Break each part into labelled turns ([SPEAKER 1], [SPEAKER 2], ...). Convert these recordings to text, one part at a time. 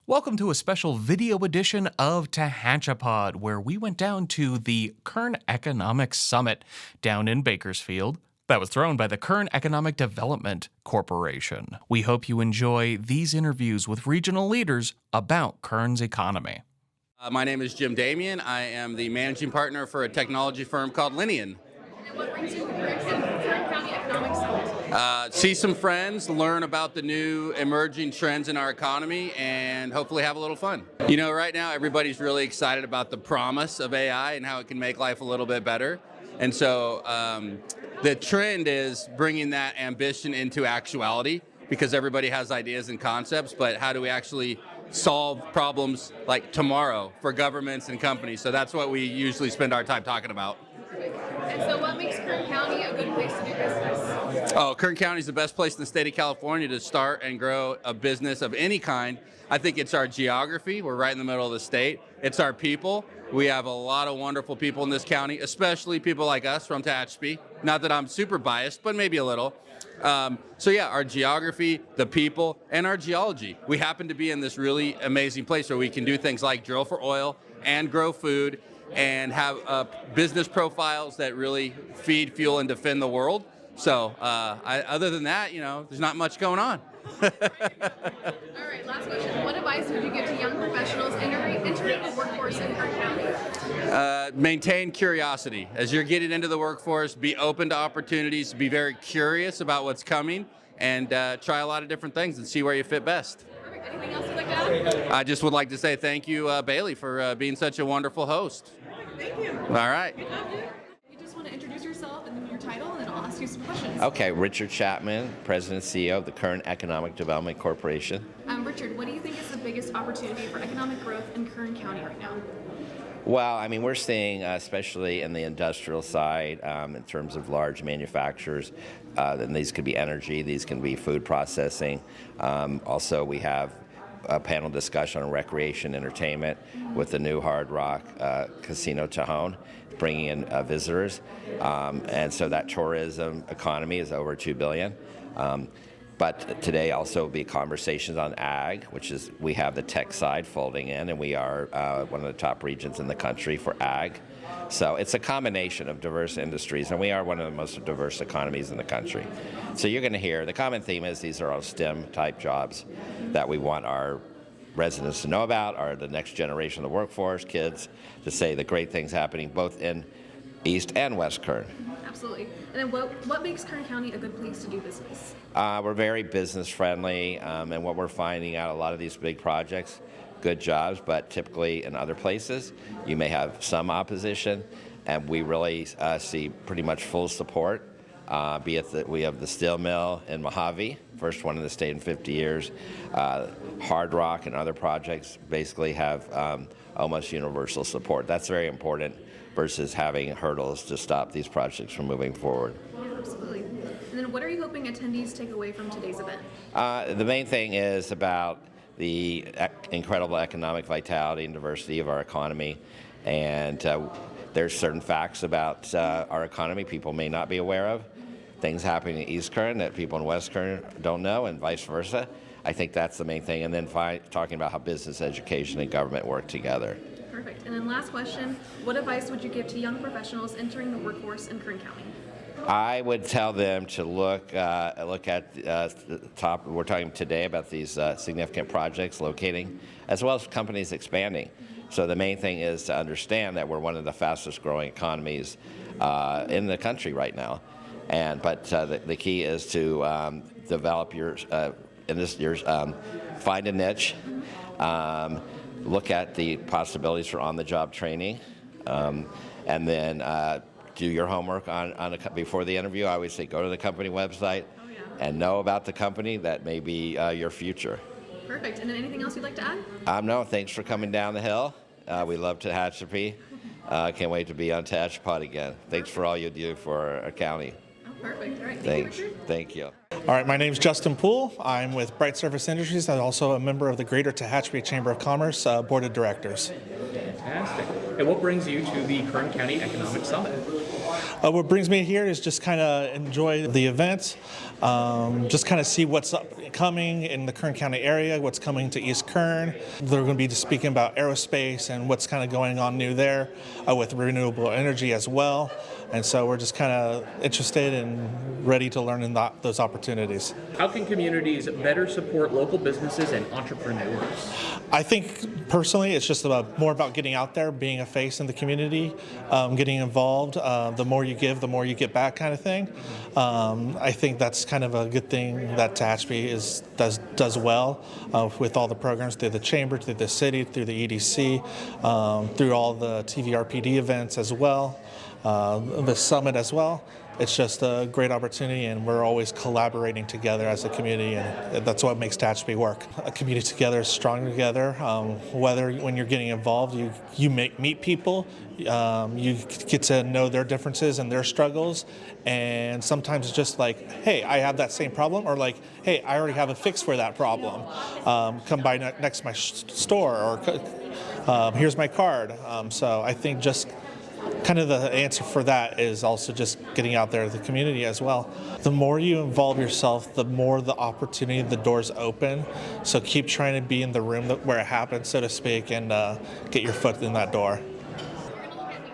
[SPEAKER 1] Welcome to a special video edition of Tehachapi, where we went down to the Kern Economic Summit down in Bakersfield that was thrown by the Kern Economic Development Corporation. We hope you enjoy these interviews with regional leaders about Kern's economy.
[SPEAKER 2] My name is Jim Damian. I am the managing partner for a technology firm called Linian.
[SPEAKER 3] And what brings you to the Kern County Economic Summit?
[SPEAKER 2] See some friends, learn about the new emerging trends in our economy, and hopefully have a little fun. You know, right now everybody's really excited about the promise of AI and how it can make life a little bit better. And so the trend is bringing that ambition into actuality, because everybody has ideas and concepts, but how do we actually solve problems like tomorrow for governments and companies? So that's what we usually spend our time talking about.
[SPEAKER 3] And so what makes Kern County a good place to do business?
[SPEAKER 2] Oh, Kern County is the best place in the state of California to start and grow a business of any kind. I think it's our geography. We're right in the middle of the state. It's our people. We have a lot of wonderful people in this county, especially people like us from Tehachapi. Not that I'm super biased, but maybe a little. So yeah, our geography, the people, and our geology. We happen to be in this really amazing place where we can do things like drill for oil and grow food and have business profiles that really feed, fuel, and defend the world. So other than that, you know, there's not much going on.
[SPEAKER 3] All right, last question. What advice would you give to young professionals entering the workforce in Kern County?
[SPEAKER 2] Maintain curiosity. As you're getting into the workforce, be open to opportunities, be very curious about what's coming, and try a lot of different things and see where you fit best.
[SPEAKER 3] Perfect. Anything else you'd like to add?
[SPEAKER 2] I just would like to say thank you, Bailey, for being such a wonderful host.
[SPEAKER 3] Thank you.
[SPEAKER 2] All right.
[SPEAKER 3] You just want to introduce yourself and then your title, and then I'll ask you some questions.
[SPEAKER 4] Okay, Richard Chapman, President and CEO of the Kern Economic Development Corporation.
[SPEAKER 3] Richard, what do you think is the biggest opportunity for economic growth in Kern County right now?
[SPEAKER 4] Well, I mean, we're seeing, especially in the industrial side, in terms of large manufacturers, and these could be energy, these can be food processing. Also, we have a panel discussion on recreation entertainment with the new Hard Rock Casino Tejon, bringing in visitors. And so that tourism economy is over $2 billion. But today also will be conversations on ag, which is, we have the tech side folding in, and we are one of the top regions in the country for ag. So it's a combination of diverse industries, and we are one of the most diverse economies in the country. So you're going to hear, the common theme is these are all STEM-type jobs that we want our residents to know about, are the next generation of the workforce, kids, to say the great things happening both in East and West Kern.
[SPEAKER 3] Absolutely. And then what makes Kern County a good place to do business?
[SPEAKER 4] We're very business friendly, and what we're finding out, a lot of these big projects, good jobs, but typically in other places you may have some opposition, and we really see pretty much full support. Be it that we have the steel mill in Mojave, first one in the state in 50 years. Hard Rock and other projects basically have almost universal support. That's very important versus having hurdles to stop these projects from moving forward.
[SPEAKER 3] Yeah, absolutely. And then what are you hoping attendees take away from today's event?
[SPEAKER 4] The main thing is about the incredible economic vitality and diversity of our economy, and there's certain facts about our economy people may not be aware of, things happening in East Kern that people in West Kern don't know, and vice versa. I think that's the main thing, and then talking about how business, education, and government work together.
[SPEAKER 3] Perfect. And then last question, what advice would you give to young professionals entering the workforce in Kern County?
[SPEAKER 4] I would tell them to look at the top. We're talking today about these significant projects locating, as well as companies expanding. So the main thing is to understand that we're one of the fastest growing economies in the country right now. But the key is to develop find a niche, look at the possibilities for on-the-job training, and then do your homework before the interview. I always say go to the company website and know about the company. That may be your future.
[SPEAKER 3] Perfect. And then anything else you'd like to add?
[SPEAKER 4] No, thanks for coming down the hill. We love Tehachapi. Can't wait to be on Tehachapi again. Thanks for all you do for our county.
[SPEAKER 3] Oh, perfect. All right.
[SPEAKER 4] Thanks.
[SPEAKER 3] Thank you, Richard.
[SPEAKER 4] Thank you.
[SPEAKER 5] All right, my name is Justin Poole. I'm with Bright Surface Industries. I'm also a member of the Greater Tehachapi Chamber of Commerce Board of Directors.
[SPEAKER 6] Fantastic. And what brings you to the Kern County Economic Summit?
[SPEAKER 5] What brings me here is just kind of enjoy the event, just kind of see what's coming in the Kern County area, what's coming to East Kern. They're going to be speaking about aerospace and what's kind of going on new there with renewable energy as well. And so we're just kind of interested and ready to learn in those opportunities.
[SPEAKER 6] How can communities better support local businesses and entrepreneurs?
[SPEAKER 5] I think personally it's just more about getting out there, being a face in the community, getting involved. The more you give, the more you get back kind of thing. I think that's kind of a good thing that Tehachapi does well with all the programs through the chamber, through the city, through the EDC, through all the TVRPD events as well. The summit as well. It's just a great opportunity, and we're always collaborating together as a community, and that's what makes Tehachapi work. A community together is strong together. Whether when you're getting involved, you meet people, you get to know their differences and their struggles, and sometimes it's just like, hey, I have that same problem, or like, hey, I already have a fix for that problem. Come by next to my store, or here's my card. So I think just kind of the answer for that is also just getting out there to the community as well. The more you involve yourself, the more the opportunity, the doors open. So keep trying to be in the room where it happens, so to speak, and get your foot in that door.
[SPEAKER 3] You're going to look at me.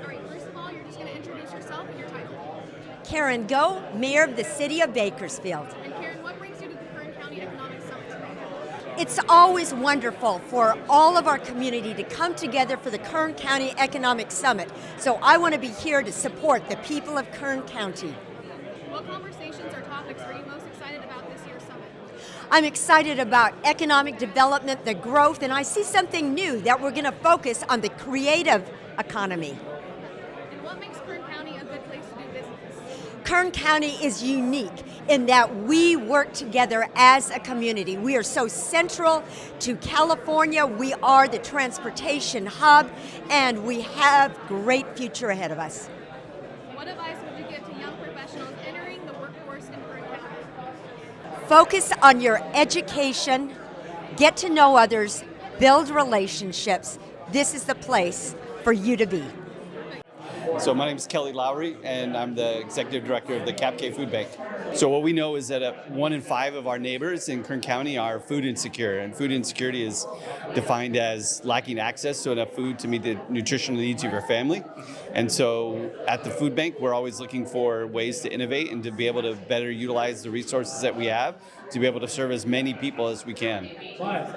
[SPEAKER 3] All right, first of all, you're just going to introduce yourself and your title.
[SPEAKER 7] Karen Go, Mayor of the City of Bakersfield.
[SPEAKER 3] And Karen, what brings you to the Kern County Economic Summit today?
[SPEAKER 7] It's always wonderful for all of our community to come together for the Kern County Economic Summit. So I want to be here to support the people of Kern County.
[SPEAKER 3] What conversations or topics are you most excited about this year's summit?
[SPEAKER 7] I'm excited about economic development, the growth, and I see something new that we're going to focus on the creative economy.
[SPEAKER 3] And what makes Kern County a good place to do business?
[SPEAKER 7] Kern County is unique in that we work together as a community. We are so central to California. We are the transportation hub, and we have great future ahead of us.
[SPEAKER 3] What advice would you give to young professionals entering the workforce in Kern County?
[SPEAKER 7] Focus on your education, get to know others, build relationships. This is the place for you to be.
[SPEAKER 8] So my name is Kelly Lowry, and I'm the Executive Director of the KEDC Food Bank. So what we know is that 1 in 5 of our neighbors in Kern County are food insecure, and food insecurity is defined as lacking access to enough food to meet the nutritional needs of your family. And so at the food bank, we're always looking for ways to innovate and to be able to better utilize the resources that we have to be able to serve as many people as we can.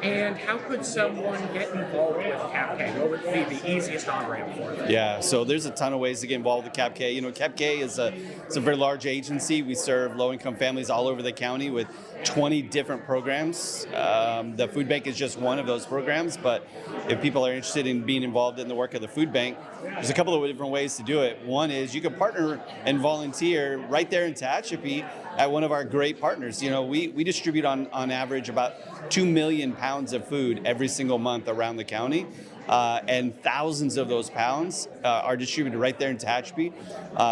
[SPEAKER 6] And how could someone get involved with KEDC? What would be the easiest on-ramp for them?
[SPEAKER 8] Yeah, so there's a ton of ways to get involved with KEDC. You know, KEDC is a very large agency. We serve low-income families all over the county with 20 different programs. The food bank is just one of those programs, but if people are interested in being involved in the work of the food bank, there's a couple of different ways to do it. One is you can partner and volunteer right there in Tehachapi at one of our great partners. You know, we distribute on average about 2 million pounds of food every single month around the county. And thousands of those pounds are distributed right there in Tehachapi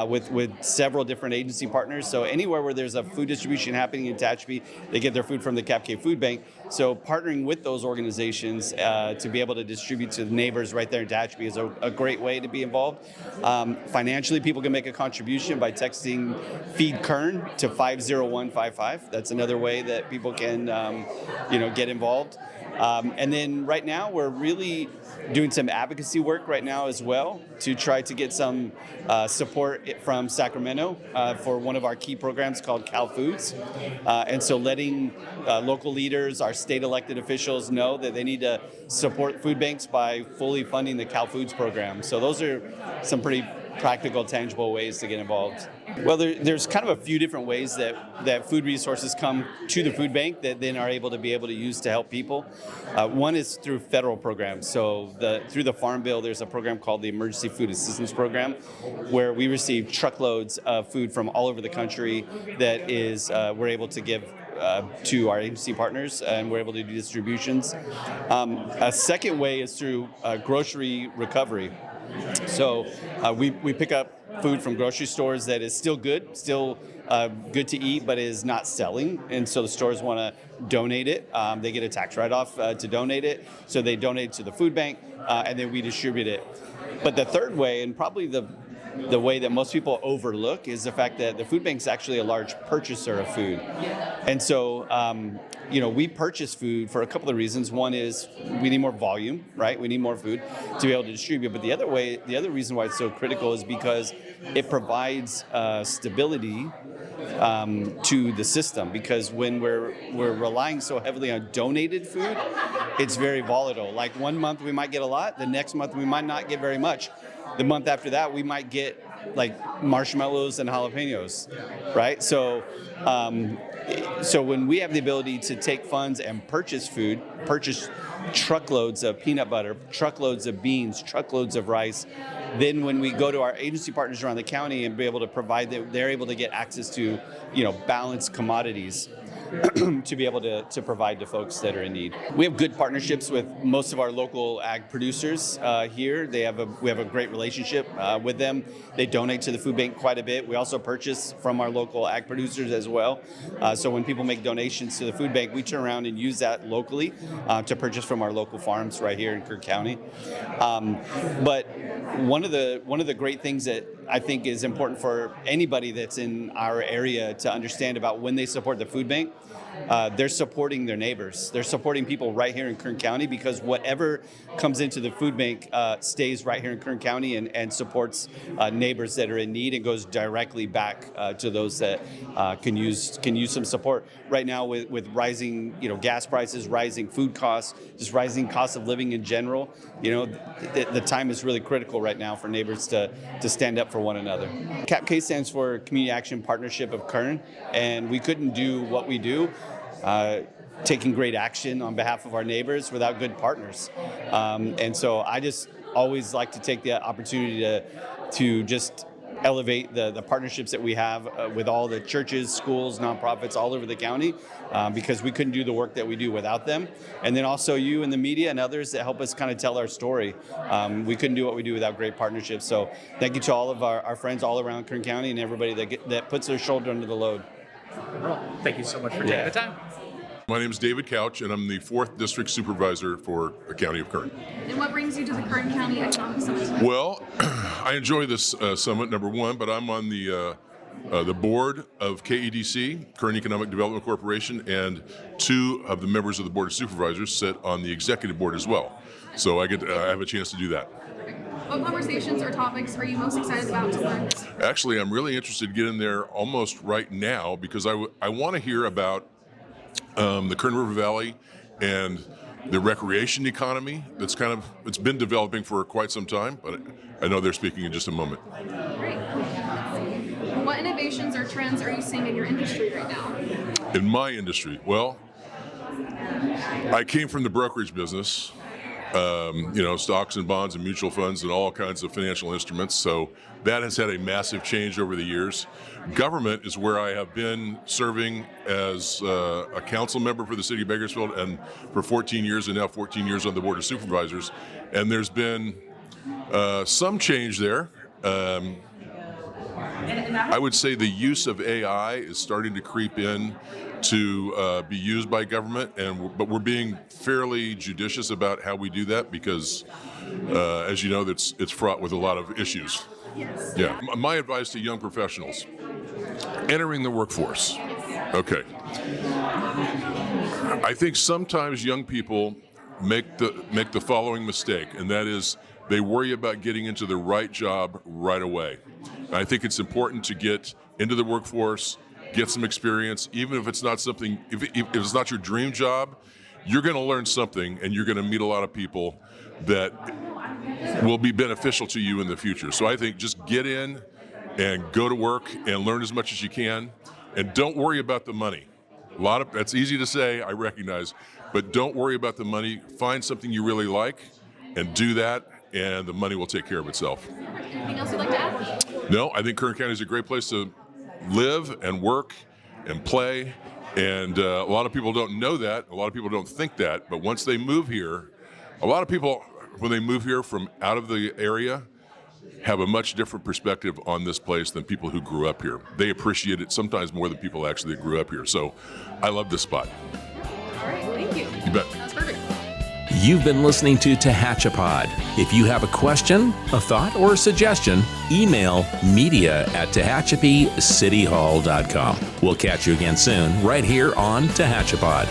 [SPEAKER 8] with several different agency partners. So anywhere where there's a food distribution happening in Tehachapi, they get their food from the KEDC Food Bank. So partnering with those organizations to be able to distribute to the neighbors right there in Tehachapi is a great way to be involved. Financially, people can make a contribution by texting Feed Kern to 50155. That's another way that people can get involved. And then right now we're really doing some advocacy work right now as well to try to get some support from Sacramento for one of our key programs called Cal Foods. And so letting local leaders, our state elected officials know that they need to support food banks by fully funding the Cal Foods program. So those are some pretty practical, tangible ways to get involved. Well, there's kind of a few different ways that food resources come to the food bank that then are able to use to help people. One is through federal programs. So through the Farm Bill, there's a program called the Emergency Food Assistance Program, where we receive truckloads of food from all over the country that is we're able to give to our agency partners, and we're able to do distributions. A second way is through grocery recovery. So we pick up food from grocery stores that is still good to eat, but is not selling. And so the stores want to donate it. They get a tax write-off to donate it. So they donate it to the food bank, and then we distribute it. But the third way, and probably the the way that most people overlook is the fact that the food bank is actually a large purchaser of food. And so, we purchase food for a couple of reasons. One is we need more volume, right? We need more food to be able to distribute. But the other reason why it's so critical is because it provides stability to the system, because when we're relying so heavily on donated food, it's very volatile. Like one month we might get a lot, the next month we might not get very much. The month after that we might get like marshmallows and jalapenos, right? So when we have the ability to take funds and purchase food, purchase truckloads of peanut butter, truckloads of beans, truckloads of rice, then when we go to our agency partners around the county and be able to provide that, they're able to get access to, balanced commodities to be able to provide to folks that are in need. We have good partnerships with most of our local ag producers here. We have a great relationship with them. They donate to the food bank quite a bit. We also purchase from our local ag producers as well. So when people make donations to the food bank, we turn around and use that locally to purchase from our local farms right here in Kirk County. But one of the great things that I think is important for anybody that's in our area to understand about when they support the food bank, they're supporting their neighbors. They're supporting people right here in Kern County, because whatever comes into the food bank stays right here in Kern County and supports neighbors that are in need and goes directly back to those that can use some support. Right now with rising gas prices, rising food costs, just rising cost of living in general, the time is really critical right now for neighbors to stand up for one another. KAPK stands for Community Action Partnership of Kern, and we couldn't do what we do taking great action on behalf of our neighbors without good partners. And so I just always like to take the opportunity to just elevate the partnerships that we have with all the churches, schools, nonprofits all over the county, because we couldn't do the work that we do without them. And then also you and the media and others that help us kind of tell our story. We couldn't do what we do without great partnerships. So thank you to all of our friends all around Kern County and everybody that puts their shoulder under the load.
[SPEAKER 6] Well, thank you so much for taking the time.
[SPEAKER 9] My name is David Couch, and I'm the 4th District Supervisor for the County of Kern.
[SPEAKER 3] And what brings you to the Kern County Economic Summit?
[SPEAKER 9] Well, I enjoy this summit, number one, but I'm on the board of KEDC, Kern Economic Development Corporation, and 2 of the members of the Board of Supervisors sit on the executive board as well. So I have a chance to do that.
[SPEAKER 3] What conversations or topics are you most excited about to learn?
[SPEAKER 9] Actually, I'm really interested to get in there almost right now, because I want to hear about the Kern River Valley and the recreation economy it's been developing for quite some time, but I know they're speaking in just a moment.
[SPEAKER 3] Great. What innovations or trends are you seeing in your industry right now?
[SPEAKER 9] In my industry, well, I came from the brokerage business, stocks and bonds and mutual funds and all kinds of financial instruments. So that has had a massive change over the years. Government is where I have been serving as a council member for the city of Bakersfield, and for 14 years, and now 14 years on the Board of Supervisors. And there's been some change there. I would say the use of AI is starting to creep in to be used by government, but we're being fairly judicious about how we do that, because, as you know, it's fraught with a lot of issues.
[SPEAKER 3] Yes.
[SPEAKER 9] Yeah. My advice to young professionals entering the workforce. Okay. I think sometimes young people make the following mistake, and that is they worry about getting into the right job right away. And I think it's important to get into the workforce, get some experience, even if it's not something, if it's not your dream job, you're going to learn something, and you're going to meet a lot of people that will be beneficial to you in the future. So I think just get in and go to work and learn as much as you can, and don't worry about the money. That's easy to say, I recognize, but don't worry about the money. Find something you really like and do that, and the money will take care of itself.
[SPEAKER 3] Anything else you'd like to add?
[SPEAKER 9] No, I think Kern County is a great place to live and work and play, and a lot of people don't know that. A lot of people don't think that, but once they move here, a lot of people, when they move here from out of the area, have a much different perspective on this place than people who grew up here. They appreciate it sometimes more than people actually that grew up here. So I love this spot.
[SPEAKER 3] All right, thank you.
[SPEAKER 9] You bet.
[SPEAKER 3] That's perfect.
[SPEAKER 10] You've been listening to Tehachapi. If you have a question, a thought, or a suggestion, email media@tehachapicityhall.com. We'll catch you again soon, right here on Tehachapi.